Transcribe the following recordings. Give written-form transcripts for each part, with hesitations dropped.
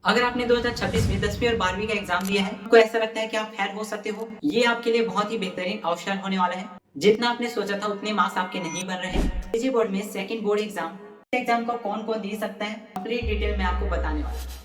अगर आपने 2026 में 10वीं और 12वीं का एग्जाम दिया है, आपको ऐसा लगता है कि आप फेल हो सकते हो, ये आपके लिए बहुत ही बेहतरीन अवसर होने वाला है। जितना आपने सोचा था उतने मार्क्स आपके नहीं बन रहे हैं। सीजी बोर्ड में सेकंड बोर्ड एग्जाम को कौन कौन दे सकता है, कंप्लीट डिटेल में आपको बताने वाला हूं।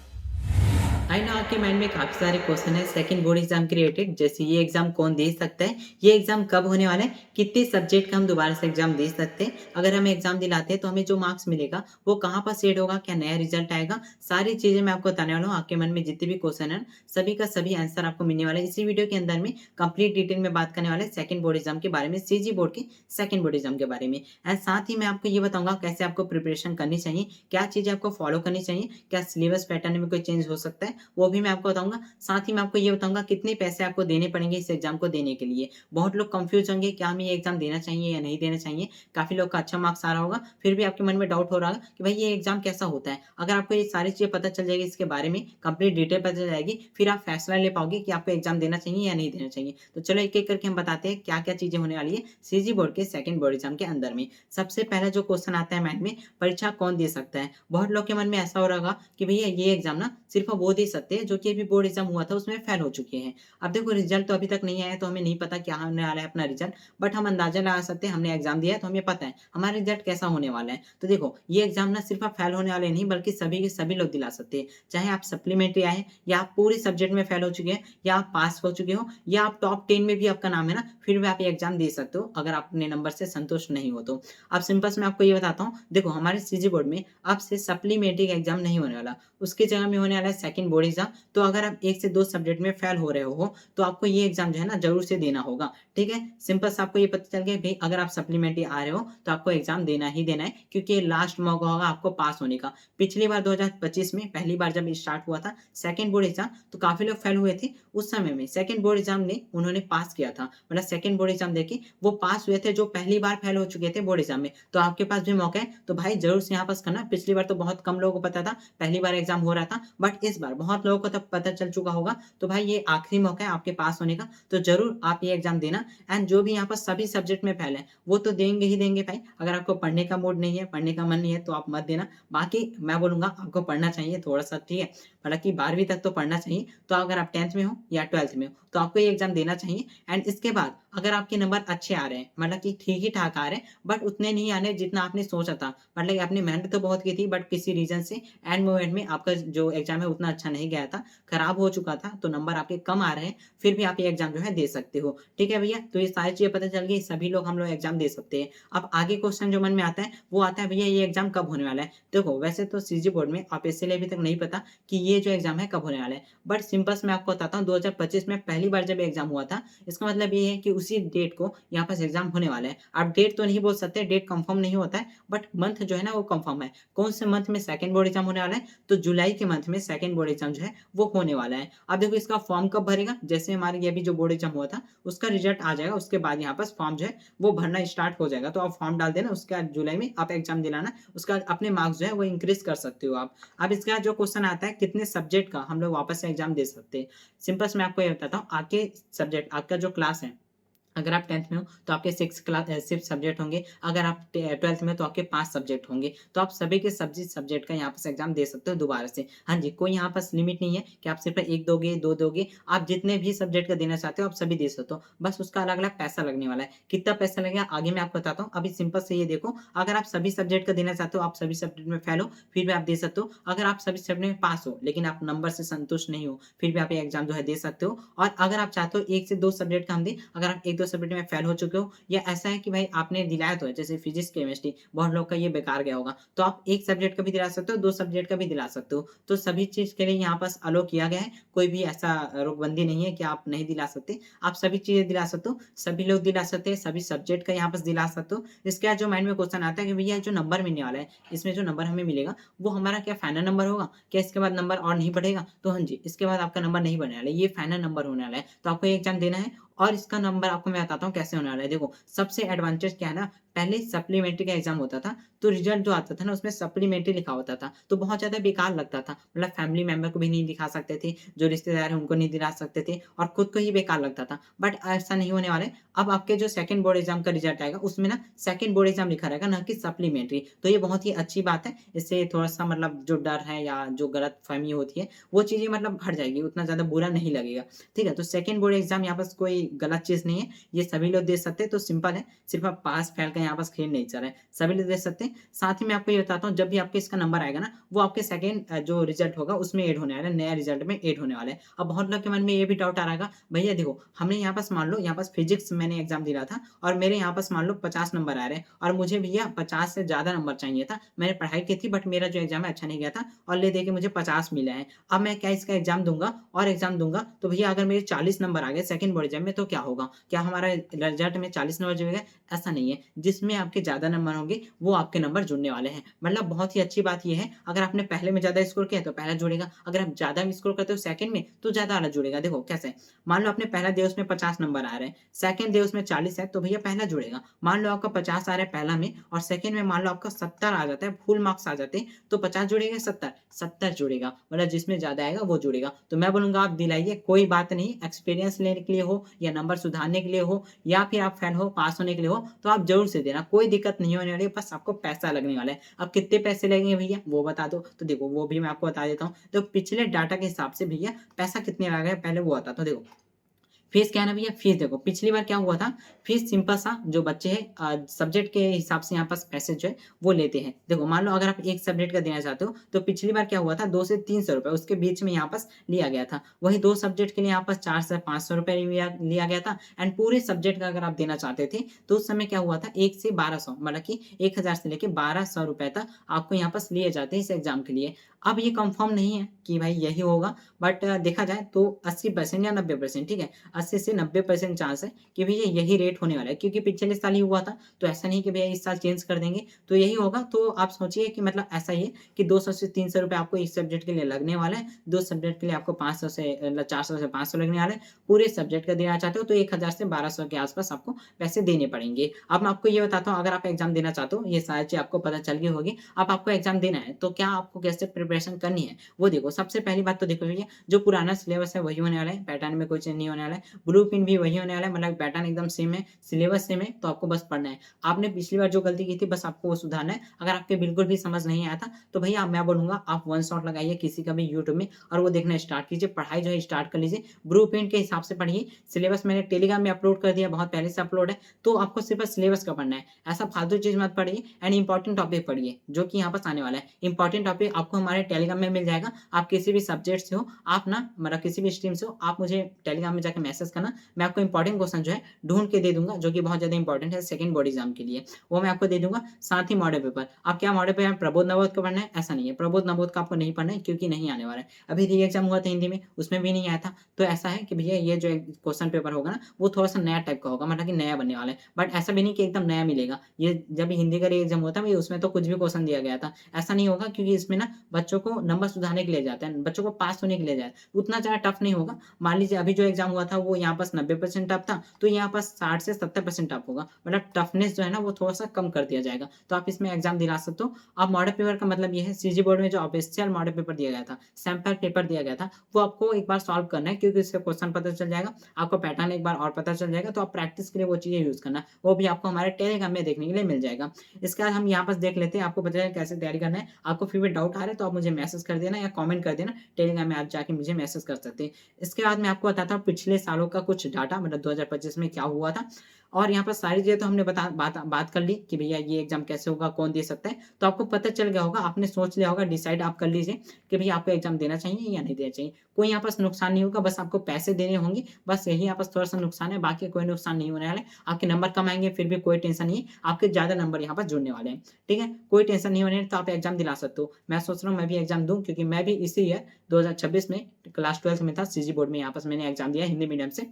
आई नो आपके माइंड में काफी सारे क्वेश्चन है सेकंड बोर्ड एग्जाम के रिलेटेड, जैसे ये एग्जाम कौन दे सकता है, ये एग्जाम कब होने वाला है, कितने सब्जेक्ट का हम दोबारा से एग्जाम दे सकते हैं, अगर हम एग्जाम दिलाते हैं तो हमें जो मार्क्स मिलेगा वो कहाँ पर सेट होगा, क्या नया रिजल्ट आएगा, सारी चीजें मैं आपको बताने वाला हूँ। आपके मन में जितने भी क्वेश्चन है सभी का सभी आंसर आपको मिलने वाला है इसी वीडियो के अंदर में। कंप्लीट डिटेल में बात करने वाले सेकंड बोर्ड एग्जाम के बारे में, सीजी बोर्ड के सेकंड बोर्ड एग्जाम के बारे में। एंड साथ ही मैं आपको ये बताऊंगा कैसे आपको प्रिपरेशन करनी चाहिए, क्या चीजें आपको फॉलो करनी चाहिए, क्या सिलेबस पैटर्न में कोई चेंज हो सकता है वो भी मैं आपको बताऊंगा। साथ ही मैं आपको ये बताऊंगा कितने पैसे आपको देने पड़ेंगे इस एग्जाम को देने के लिए। बहुत लोग कंफ्यूज होंगे क्या हमें ये एग्जाम देना चाहिए या नहीं देना चाहिए। काफी लोग का अच्छा मार्क्स आ रहा होगा, फिर भी आपके मन में डाउट हो रहा होगा कि भाई ये एग्जाम कैसा होता है। अगर आपको ये सारी चीजें पता चल जाएगी, इसके बारे में कंप्लीट डिटेल पता चल जाएगी, फिर आप फैसला ले पाओगे कि आपको एग्जाम देना चाहिए या नहीं देना चाहिए। तो चलो एक एक करके हम बताते हैं क्या क्या चीजें होने वाली है सीजी बोर्ड के सेकंड बोर्ड एग्जाम के अंदर में। सबसे पहला जो क्वेश्चन आता है माइंड में, परीक्षा कौन दे सकता है। बहुत लोग के मन में ऐसा हो रहा होगा कि भैया ये एग्जाम ना सिर्फ वो दे सकते हैं जो कि अभी बोर्ड एग्जाम हुआ था उसमें फेल हो चुके हैं। अब देखो रिजल्ट तो अभी तक नहीं आया तो हमें नहीं पता क्या होने वाला है अपना रिजल्ट, बट हम अंदाजा लगा सकते हैं। हमने एग्जाम दिया है तो हमें पता है हमारा रिजल्ट कैसा होने वाला है। तो देखो ये एग्जाम ना सिर्फ आप फेल होने वाले नहीं बल्कि सभी के सभी लोग दिला सकते हैं, चाहे आप सप्लीमेंट्री आए या आप पूरे सब्जेक्ट में फेल हो चुके हैं या आप पास हो चुके हो या आप टॉप 10 में भी आपका नाम है ना, फिर भी आप ये एग्जाम दे सकते हो अगर आप अपने नंबर से संतुष्ट नहीं हो तो। अब सिंपल से मैं आपको ये बताता हूँ, देखो हमारे सीजी बोर्ड में अब से सप्लीमेंट्री का एग्जाम नहीं होने वाला, उसकी जगह में होने वाला है सेकंड बोर्ड एग्जाम। तो अगर आप 1 से 2 सब्जेक्ट में फेल हो रहे हो, तो आपको ये एग्ज़ाम जो है ना ज़रूर से देना होगा, ठीक है? सिंपल सा आपको ये पता चल गया भई अगर आप सप्लीमेंट्री आ रहे हो, तो आपको एग्ज़ाम देना ही देना है क्योंकि ये लास्ट मौका होगा आपको पास होने का। पिछली बार 2025 में पहली बार जब स्टार्ट हुआ था सेकंड बोर्ड एग्ज़ाम, तो काफ़ी लोग फेल हुए थे। उस समय में सेकंड बोर्ड एग्ज़ाम ने उन्होंने पास किया था। मतलब सेकंड बोर्ड एग्ज़ाम देके वो पास हुए थे जो पहली बार फेल हो चुके थे बोर्ड एग्ज़ाम में। तो आपके पास भी मौका है, तो भाई ज़रूर से यहाँ पास करना। पिछली बार तो बहुत कम लोगों को पता था, पहली बार एग्ज़ाम हो रहा था, बट इस बार बहुत लोगों को तब पता चल चुका होगा। तो भाई ये आखिरी मौका है आपके पास होने का, तो ज़रूर आप ये एग्ज़ाम देना। एंड जो भी यहाँ पर सभी सब्जेक्ट में फेल है, वो तो देंगे ही देंगे भाई। अगर आपको पढ़ने का मूड नहीं है, पढ़ने का मन नहीं है, तो आप मत देना। बाकी मैं बोलूँगा आपको पढ़ना चाहिए थोड़ा-सा, ठीक है? हालाँकि 12वीं तक तो पढ़ना चाहिए, तो अगर आप 10th में हो या 12th में हो, तो आपको ये एग्ज़ाम देना चाहिए। एंड इसके बाद अगर आपके नंबर अच्छे आ रहे हैं, मतलब कि ठीक ही ठाक आ रहे हैं, बट उतने नहीं आ रहे जितना आपने सोचा था। मतलब कि आपने मेहनत तो बहुत की थी, बट किसी रीज़न से एंड मोमेंट में आपका जो एग्ज़ाम है उतना अच्छा नहीं गया था, खराब हो चुका था, तो नंबर आपके कम आ रहे हैं, फिर भी आप ये एग्ज़ाम जो है दे सकते हो। ठीक है भैया? तो ये सारी चीज़ें पता चल गई, सभी लोग हम लोग एग्ज़ाम दे सकते हैं। अब आगे क्वेश्चन जो मन में आता है, वो आता है भैया ये एग्ज़ाम कब होने वाला है? देखो वैसे तो सीजी बोर्ड में ऑफिशियली अभी तक नहीं पता कि ये जो एग्ज़ाम है कब होने वाला है। बट सिंपल से मैं आपको बताता हूँ 2025 में पहली बार जब एग्ज़ाम हुआ था, इसका मतलब ये है कि उसी डेट को यहाँ पास एग्ज़ाम होने वाला है। आप डेट तो नहीं बोल सकते, डेट कंफर्म नहीं होता है, बट मंथ जो है ना वो कंफर्म है। कौन से मंथ में सेकंड बोर्ड एग्ज़ाम होने वाला है? तो जुलाई के मंथ में सेकंड बोर्ड एग्ज़ाम जो है वो होने वाला है। अब देखो इसका फॉर्म कब भरेगा? जैसे हमारे ये अभी जो बोर्ड एग्ज़ाम हुआ था, उसका रिज़ल्ट आ जाएगा, उसके बाद यहाँ पास फॉर्म जो है वो भरना स्टार्ट हो जाएगा। तो आप फॉर्म डाल देना, उसके बाद जुलाई में आप एग्ज़ाम दिलाना, उसके बाद अपने मार्क्स जो है वो इंक्रीज़ कर सकते हो आप। अब इसके बाद जो क्वेश्चन आता है कितने सब्जेक्ट का हम लोग वापस से एग्ज़ाम दे सकते हैं? सिंपल से मैं आपको ये बताता हूँ, आपके सब्जेक्ट आपका जो क्लास है, अगर आप 10th में हो तो आपके 6 सब्जेक्ट होंगे, अगर आप 12th में हो तो आपके 5 सब्जेक्ट होंगे। तो आप सभी के सब्जी सब्जेक्ट का यहाँ पास एग्ज़ाम दे सकते हो दोबारा से। हाँ जी, कोई यहाँ पास लिमिट नहीं है कि आप सिर्फ़ 1 दोगे, 2 दोगे, आप जितने भी सब्जेक्ट का देना चाहते हो आप सभी दे सकते हो। बस उसका अलग-अलग पैसा लगने वाला है। कितना पैसा लगेगा आगे मैं आपको बताता हूँ। अभी सिंपल से ये देखो, अगर आप सभी सब्जेक्ट का देना चाहते हो, आप सभी सब्जेक्ट में फेल हो, फिर भी आप दे सकते हो। अगर आप सभी सब्जेक्ट में पास हो, लेकिन आप नंबर से संतुष्ट नहीं हो, फिर भी आप ये एग्ज़ाम जो है दे सकते हो। और अगर आप चाहते हो 1 से 2 सब्जेक्ट का हम दें, अगर आप 1-2 सब्जेक्ट में फेल हो चुके हो या ऐसा है कि भाई आपने दिलाया तो है, जैसे फिजिक्स, केमिस्ट्री बहुत लोग का ये बेकार गया होगा, तो आप 1 सब्जेक्ट का भी दिला सकते हो, 2 सब्जेक्ट का भी दिला सकते हो। तो सभी चीज़ के लिए यहाँ पास अलो किया गया है, कोई भी ऐसा रोकबंदी नहीं है कि आप नहीं दिला सकते। आप सभी चीज़ें दिला सकते हो, सभी लोग दिला सकते हैं, सभी सब्जेक्ट का यहाँ पास दिला सकते हो। इसके बाद जो माइंड में क्वेश्चन आता है कि भैया जो नंबर मिलने वाला है, इसमें जो नंबर हमें मिलेगा, वो हमारा क्या फाइनल नंबर होगा? क्या इसके बाद नंबर और नहीं बढ़ेगा? तो हाँ जी, इसके बाद आपका नंबर नहीं बढ़ने वाला है, ये फाइनल नंबर होने वाला है। तो आपको ये एग्ज़ाम देना है और इसका नंबर आपको मैं बताता हूँ कैसे होने वाला है। देखो, सबसे एडवांटेज क्या है ना, पहले सप्लीमेंट्री का एग्ज़ाम होता था, तो रिज़ल्ट जो आता था ना उसमें सप्लीमेंट्री लिखा होता था, तो बहुत ज़्यादा बेकार लगता था। मतलब फैमिली मेंबर को भी नहीं दिखा सकते थे, जो रिश्तेदार हैं उनको नहीं दिला सकते थे और खुद को ही बेकार लगता था। बट ऐसा नहीं होने वाला है, अब आपके जो सेकंड बोर्ड एग्ज़ाम का रिज़ल्ट आएगा उसमें ना सेकंड बोर्ड एग्ज़ाम लिखा रहेगा, ना कि सप्लीमेंट्री। तो ये बहुत ही अच्छी बात है, इससे थोड़ा-सा मतलब जो डर है या जो गलतफ़हमी होती है, वो चीज़ें मतलब हट जाएगी, उतना ज़्यादा बुरा नहीं लगेगा। ठीक है? तो सेकंड बोर्ड एग्ज़ाम यहाँ पास कोई गलत चीज़ नहीं है, ये सभी लोग दे सकते हैं, तो सिंपल है, सिर्फ़ अब पास-फ़ेल का यहाँ पास खेल नहीं चल रहा है, सभी लोग दे सकते हैं। साथ ही मैं आपको ये बताता हूँ, जब भी आपके इसका नंबर आएगा ना, वो आपके सेकंड जो रिज़ल्ट होगा उसमें ऐड होने वाला है, नया रिज़ल्ट में ऐड होने वाला है। अब बहुत लोग के मन में ये भी डाउट आ रहा होगा, भैया देखो, हमने यहाँ पास मान लो यहाँ पास फिज़िक्स मैंने एग्ज़ाम दिया था और मेरे यहाँ पास मान लो 50 नंबर आ रहे हैं और मुझे भैया 50 से ज़्यादा नंबर चाहिए था। मैंने पढ़ाई की थी बट मेरा जो एग्ज़ाम है अच्छा नहीं गया था और ले दे के मुझे 50 मिला है। अब मैं क्या इसका एग्ज़ाम दूँगा और एग्ज़ाम दूँगा, तो भैया अगर मेरे 40 नंबर आ गए सेकंड बोर्ड एग्ज़ाम में तो क्या होगा? क्या हमारा रिज़ल्ट में 40 नंबर जुड़ेगा? ऐसा नहीं है। जिसमें आपके ज़्यादा नंबर होंगे, वो आपके नंबर जुड़ने वाले हैं। मतलब बहुत ही अच्छी बात ये है, अगर आपने पहले में ज़्यादा स्कोर किया है, तो पहला जुड़ेगा। अगर आप ज़्यादा स्कोर करते हो सेकंड में, तो ज़्यादा वाला जुड़ेगा। देखो कैसे है, मान लो आपने पहला दिया उसमें 50 नंबर आ रहे हैं, सेकंड दिया उसमें 40 है, तो भैया पहला जुड़ेगा। मान लो आपका 50 आ रहा है पहला में और सेकंड में मान लो आपका 70 आ जाता है, फुल मार्क्स आ जाते हैं, तो 50 जुड़ेगा 70? 70 जुड़ेगा। मतलब जिसमें ज़्यादा आएगा वो जुड़ेगा। तो मैं बोलूँगा आप दिलाइए, कोई बात नहीं, एक्सपीरियंस लेने के लिए हो या नंबर सुधारने के लिए हो या फिर आप फेल हो, पास होने के लिए हो, तो आप ज़रूर से देना। कोई दिक्कत नहीं होने वाली है, बस आपको पैसा लगने वाला है। अब कितने पैसे लगेंगे भैया वो बता दो? तो देखो वो भी मैं आपको बता देता हूँ। तो पिछले डाटा के हिसाब से भैया पैसा कितने लगा है पहले वो बताता हूँ। देखो, फीस क्या है ना भैया, फीस देखो पिछली बार क्या हुआ था, फीस सिंपल सा जो बच्चे हैं सब्जेक्ट के हिसाब से यहाँ पास पैसे जो है वो लेते हैं। देखो मान लो अगर आप एक सब्जेक्ट का देना चाहते हो, तो पिछली बार क्या हुआ था 2 से 300 रुपए उसके बीच में यहाँ पास लिया गया था। वही 2 सब्जेक्ट के लिए यहाँ पास 4 से 500 रुपए लिया लिया गया था एंड पूरे सब्जेक्ट का अगर आप देना चाहते थे, तो उस समय क्या हुआ था 1 से 1200 मतलब कि 1000 से लेके 1200 रुपए तक आपको यहाँ पास लिए जाते हैं इस एग्ज़ाम के लिए। अब ये कन्फर्म नहीं है कि भाई यही होगा, बट देखा जाए तो 80% या 90%, ठीक है? 80 से 90% चांस है कि भैया यही रेट होने वाला है, क्योंकि पिछले साल ही हुआ था, तो ऐसा नहीं कि भैया इस साल चेंज कर देंगे, तो यही होगा। तो आप सोचिए कि मतलब ऐसा ही है कि 200 से 300 रुपए आपको इस सब्जेक्ट के लिए लगने वाला है, 2 सब्जेक्ट के लिए आपको 500 से 400 से 500 लगने वाला है। पूरे सब्जेक्ट का देना चाहते हो तो 1000 से 1200 के आस-पास आपको पैसे देने पड़ेंगे। अब मैं आपको ये बताता हूँ, अगर आप एग्ज़ाम देना चाहते हो, ये सारी चीज़ आपको पता चल गई होगी। अब आपको एग्ज़ाम देना है, तो क्या आपको कैसे प्रिपरेशन करनी है, वो देखो। सबसे पहली बात तो देखो भैया, जो पुराना सिलेबस है वही होने वाला है, पैटर्न में कोई चेंज नहीं होने वाला है। ब्लूप्रिंट भी वही होने वाला है, मतलब पैटर्न एकदम सेम है, सिलेबस सेम है, तो आपको बस पढ़ना है। आपने पिछली बार जो गलती की थी बस आपको वो सुधारना है। अगर आपके बिल्कुल भी समझ नहीं आया था, तो भैया मैं बोलूँगा आप वन शॉट लगाइए किसी का भी यूट्यूब में और वो देखना स्टार्ट कीजिए, पढ़ाई जो है स्टार्ट कर लीजिए। ब्लूप्रिंट के हिसाब से पढ़िए, सिलेबस मैंने टेलीग्राम में अपलोड कर दिया, बहुत पहले से अपलोड है, तो आपको सिर्फ बस सिलेबस का पढ़ना है। ऐसा फालतू चीज़ मत पढ़िए एंड इंपॉर्टेंट टॉपिक पढ़िए, जो कि यहाँ पास आने वाला है। इंपॉर्टेंट टॉपिक आपको हमारे टेलीग्राम में मिल जाएगा। आप किसी भी सब्जेक्ट से हो, आप ना मतलब किसी भी स्ट्रीम से हो, आप मुझे टेलीग्राम में जाके मैसेज करना, मैं आपको इंपॉर्टेंट क्वेश्चन जो है ढूँढ के दे दूँगा, जो कि बहुत ज़्यादा इंपॉर्टेंट है सेकंड बोर्ड एग्ज़ाम के लिए, वो मैं आपको दे दूँगा। साथ ही मॉडल पेपर, अब क्या मॉडल पेपर प्रबोध नबोध का पढ़ना है? ऐसा नहीं है, प्रबोध नबोध का आपको नहीं पढ़ना है, क्योंकि नहीं आने वाला है। अभी री एग्ज़ाम हुआ था हिंदी में, उसमें भी नहीं आया था, तो ऐसा है कि भैया ये जो क्वेश्चन पेपर होगा ना, वो थोड़ा-सा नया टाइप का होगा, मतलब कि नया बनने वाला है। बट ऐसा भी नहीं कि एकदम नया मिलेगा। ये जब हिंदी का री एग्ज़ाम हुआ था, भई उसमें तो कुछ भी क्वेश्चन दिया गया था। ऐसा नहीं होगा, क्योंकि इसमें ना बच्चों को नंबर सुधारने के लिए जाते हैं, बच्चों को पास होने के लिए जाए, उतना ज़्यादा टफ नहीं होगा। मान लीजिए अभी जो एग्ज़ाम हुआ था वो यहाँ पास 90% टफ था, तो यहाँ पास 60 से 70% टफ होगा। मतलब टफनेस जो है ना वो थोड़ा-सा कम कर दिया जाएगा, तो आप इसमें एग्ज़ाम दिला सकते हो। अब मॉडल पेपर का मतलब ये है, सीजी बोर्ड में जो ऑफिशियल मॉडल पेपर दिया गया था, सैंपल पेपर दिया गया था, वो आपको एक बार सॉल्व करना है, क्योंकि इससे क्वेश्चन पता चल जाएगा, आपको पैटर्न एक बार और पता चल जाएगा, तो आप प्रैक्टिस के लिए वो चीज़ें यूज़ करना। वो भी आपको हमारे टेलीग्राम में देखने के लिए मिल जाएगा। इसके बाद हम यहाँ पास देख लेते हैं, आपको पता है कैसे तैयारी करना है। आपको फिर भी डाउट आ रहा है तो आप मुझे मैसेज कर देना या कमेंट कर देना, टेलीग्राम में आप जाके मुझे मैसेज कर सकते हैं। इसके बाद मैं आपको बताता हूँ पिछले सालों का कुछ डाटा, मतलब 2025 में क्या हुआ था। और यहाँ पर सारी चीज़ें तो हमने बात कर ली कि भैया ये एग्ज़ाम कैसे होगा, कौन दे सकता है। तो आपको पता चल गया होगा, आपने सोच लिया होगा, डिसाइड आप कर लीजिए कि भैया आपको एग्ज़ाम देना चाहिए या नहीं देना चाहिए। कोई यहाँ पास नुकसान नहीं होगा, बस आपको पैसे देने होंगे, बस यही यहाँ पास थोड़ा-सा नुकसान है, बाकी कोई नुकसान नहीं होने वाला है। आपके नंबर कम आएँगे फिर भी कोई टेंशन नहीं है, आपके ज़्यादा नंबर यहाँ पर जुड़ने वाले हैं। ठीक है? कोई टेंशन नहीं होने है, तो आप एग्ज़ाम दिला सकते हो। मैं सोच रहा हूँ मैं भी एग्ज़ाम दूँ, क्योंकि मैं भी इसी ईयर 2026 में क्लास 12th में था, सीजी बोर्ड में यहाँ पास मैंने एग्ज़ाम दिया हिंदी मीडियम से।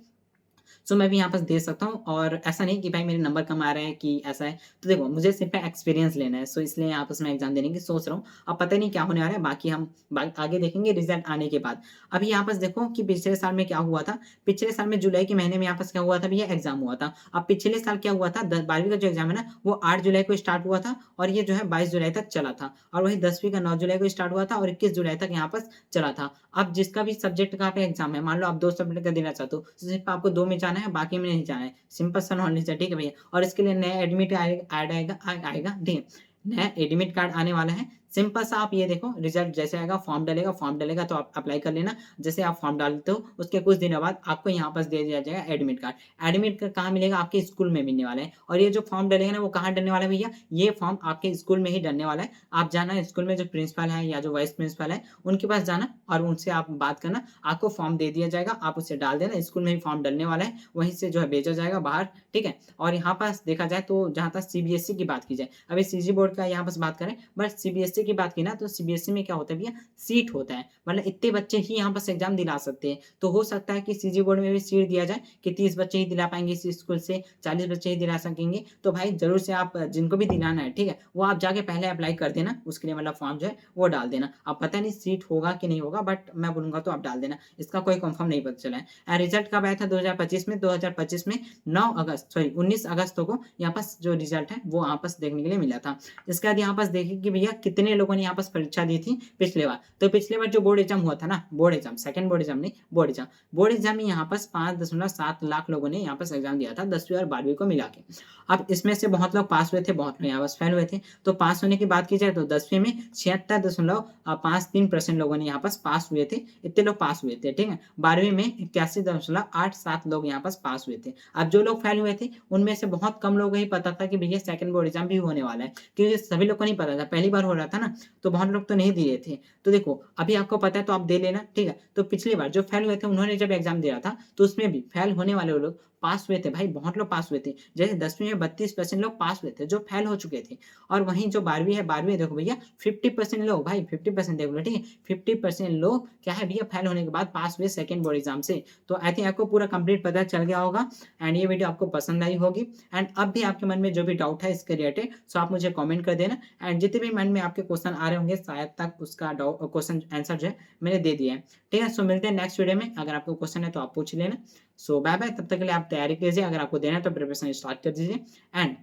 सो मैं भी यहाँ पास दे सकता हूँ और ऐसा नहीं कि भाई मेरे नंबर कम आ रहे हैं कि ऐसा है। तो देखो मुझे सिर्फ़ एक्सपीरियंस लेना है, सो इसलिए यहाँ पास मैं एग्ज़ाम देने की सोच रहा हूँ। अब पता नहीं क्या होने वाला है, बाकी हम आगे देखेंगे रिज़ल्ट आने के बाद। अभी यहाँ पास देखो कि पिछले साल में क्या हुआ था, पिछले साल में जुलाई के महीने में यहाँ पास क्या हुआ था भैया, एग्ज़ाम हुआ था। अब पिछले साल क्या हुआ था, 12वीं का जो एग्ज़ाम है ना, वो 8 जुलाई को स्टार्ट हुआ था और ये जो है 22 जुलाई तक चला था। और वहीं 10वीं का 9 जुलाई को स्टार्ट हुआ था और 21 जुलाई तक यहाँ पास चला था। अब जिसका भी सब्जेक्ट का पे एग्ज़ाम है, मान लो आप 2 सब्जेक्ट का देना चाहते हो, तो सिर्फ़ आपको 2 में जाना है, बाकी में नहीं जाना है। सिंपल सा नॉलेज है, ठीक है भैया? और इसके लिए नया एडमिट आएगा, ठीक है? नया एडमिट कार्ड आने वाला है। सिंपल सा आप ये देखो रिज़ल्ट जैसे आएगा, फॉर्म डलेगा तो आप अप्लाई कर लेना। जैसे आप फॉर्म डालते हो, उसके कुछ दिनों बाद आपको यहाँ पास दे दिया जाएगा एडमिट कार्ड। एडमिट कार्ड कहाँ मिलेगा? आपके स्कूल में मिलने वाला है और ये जो फॉर्म डलेगा ना, वो कहाँ डलने वाला है भैया? ये फॉर्म आपके स्कूल में ही डलने वाला है। आप जाना स्कूल में जो प्रिंसिपल है या जो वाइस प्रिंसिपल है, उनके पास जाना और उनसे आप बात करना। आपको फॉर्म दे दिया जाएगा, आप उसे डाल देना। स्कूल में ही फॉर्म डलने वाला है, वहीं से जो है भेजा जाएगा बाहर, ठीक है? और यहाँ पास देखा जाए तो जहाँ तक सीबीएसई की बात की जाए, अभी सीजी बोर्ड का यहाँ पास बात करें, बट सीबीएसई की बात की ना, तो सीबीएसई में क्या होता है भैया, सीट होता है। मतलब इतने बच्चे ही यहाँ पास एग्ज़ाम दिला सकते हैं। तो हो सकता है कि सीजी बोर्ड में भी सीट दिया जाए कि 30 बच्चे ही दिला पाएँगे इस स्कूल से, 40 बच्चे ही दिला सकेंगे। तो भाई ज़रूर से आप जिनको भी दिलाना है, ठीक है? वो आप जाके पहले अप्लाई कर देना, उसके लिए मतलब फॉर्म जो है वो डाल देना। अब पता नहीं सीट होगा कि नहीं होगा, बट मैं बोलूँगा तो आप डाल देना। इसका कोई कन्फर्म नहीं पता चला है। रिज़ल्ट कब आया था 2025 में? 2025 में 19 अगस्त को यहाँ पास जो रिज़ल्ट है वो यहाँ पास देखने के लिए मिला था। इसके बाद यहाँ पास देखें कि भैया कितने लोगों ने यहाँ पास परीक्षा दी थी पिछले बार। तो पिछले बार जो बोर्ड एग्ज़ाम हुआ था ना, board exam, second board exam नहीं, बोर्ड एग्ज़ाम। बोर्ड एग्ज़ाम में यहाँ पास 5.7 लाख लोगों ने यहाँ पास एग्ज़ाम दिया था 10वीं और 12वीं को मिला के। अब इसमें से बहुत लोग पास हुए थे, बहुत लोग यहाँ पास फेल हुए थे। तो पास होने की बात की जाए तो 10वीं में 76.53% लोगों ने यहाँ पास हुए थे। इतने लोग पास हुए थे, ठीक है? 12वीं में 81.87 लोग यहाँ पास हुए थे। अब जो लोग फेल हुए थे, उनमें से बहुत कम लोगों को ही पता था कि भैया सेकंड बोर्ड एग्ज़ाम भी होने वाला है। क्योंकि सभी लोग को नहीं पता था, पहली बार हो रहा था ना, तो बहुत लोग तो नहीं दिए थे। तो देखो, अभी आपको पता है तो आप दे लेना, ठीक है? तो पिछली बार जो फेल हुए थे, उन्होंने जब एग्ज़ाम दिया था, तो उसमें भी फेल होने वाले वो लोग पास हुए थे भाई, बहुत लोग पास हुए थे। जैसे 10वीं में 32% लोग पास हुए थे, जो फेल हो चुके थे। और वहीं जो 12वीं है, 12वीं देखो भैया 50% लोग, भाई 50% देख लो, ठीक है? 50% लोग क्या है भैया, फेल होने के बाद पास हुए सेकंड बोर्ड एग्ज़ाम से। तो आई थिंक आपको पूरा कंप्लीट पता चल गया होगा एंड ये वीडियो आपको पसंद आई होगी। एंड अब भी आपके मन में जो भी डाउट है इसके रिलेटेड, सो आप मुझे कमेंट कर देना। एंड जितने भी मन में आपके क्वेश्चन आ रहे होंगे, शायद तक उसका क्वेश्चन आंसर जो है मैंने दे दिया है। ठीक है? सो मिलते हैं नेक्स्ट वीडियो में। अगर आपको क्वेश्चन है तो आप पूछ लेना। सो बाय बाय, तब तक के लिए आप तैयारी कीजिए। अगर आपको देना है तो प्रिपरेशन स्टार्ट कर दीजिए। एंड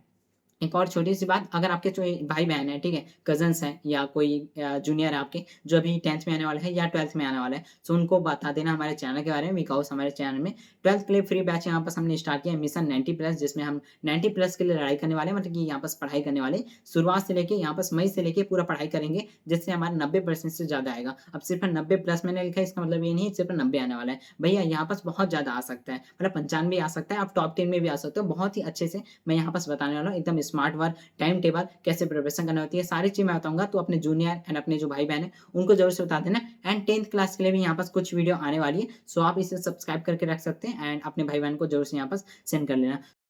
एक और छोटी-सी बात, अगर आपके जो भाई-बहन हैं, ठीक है? कज़िन्स हैं या कोई जूनियर है आपके, जो अभी 10th में आने वाला है या 12th में आने वाला है, सो उनको बता देना हमारे चैनल के बारे में। बिकॉज़ हमारे चैनल में 12th के लिए फ्री बैच यहाँ पास हमने स्टार्ट किया है, मिशन 90 प्लस, जिसमें हम 90 प्लस के लिए लड़ाई करने वाले हैं, मतलब कि यहाँ पास पढ़ाई करने वाले हैं। शुरुआत से लेके यहाँ पास मई से लेके पूरा पढ़ाई करेंगे, जिससे हमारा 90% से ज़्यादा आएगा। अब सिर्फ़ 90 प्लस मैंने लिखा है, इसका मतलब ये नहीं सिर्फ़ 90 आने वाला है। भैया यहाँ पास बहुत ज़्यादा आ सकता है, मतलब 95 आ सकता है, आप टॉप 10 में भी आ सकते हो। बहुत ही अच्छे से मैं यहाँ पास बताने वाला हूँ, एकदम स्मार्ट वर्क, टाइम टेबल, कैसे प्रिपरेशन करनी होती है, सारी चीज़ मैं बताऊँगा। तो अपने जूनियर एंड अपने जो भाई-बहन हैं, उनको ज़रूर से बता देना। एंड 10th क्लास के लिए भी यहाँ पास कुछ वीडियो आने वाली है, सो आप इसे सब्सक्राइब करके रख सकते हैं एंड अपने भाई-बहन को ज़रूर से यहाँ पास सेंड कर लेना।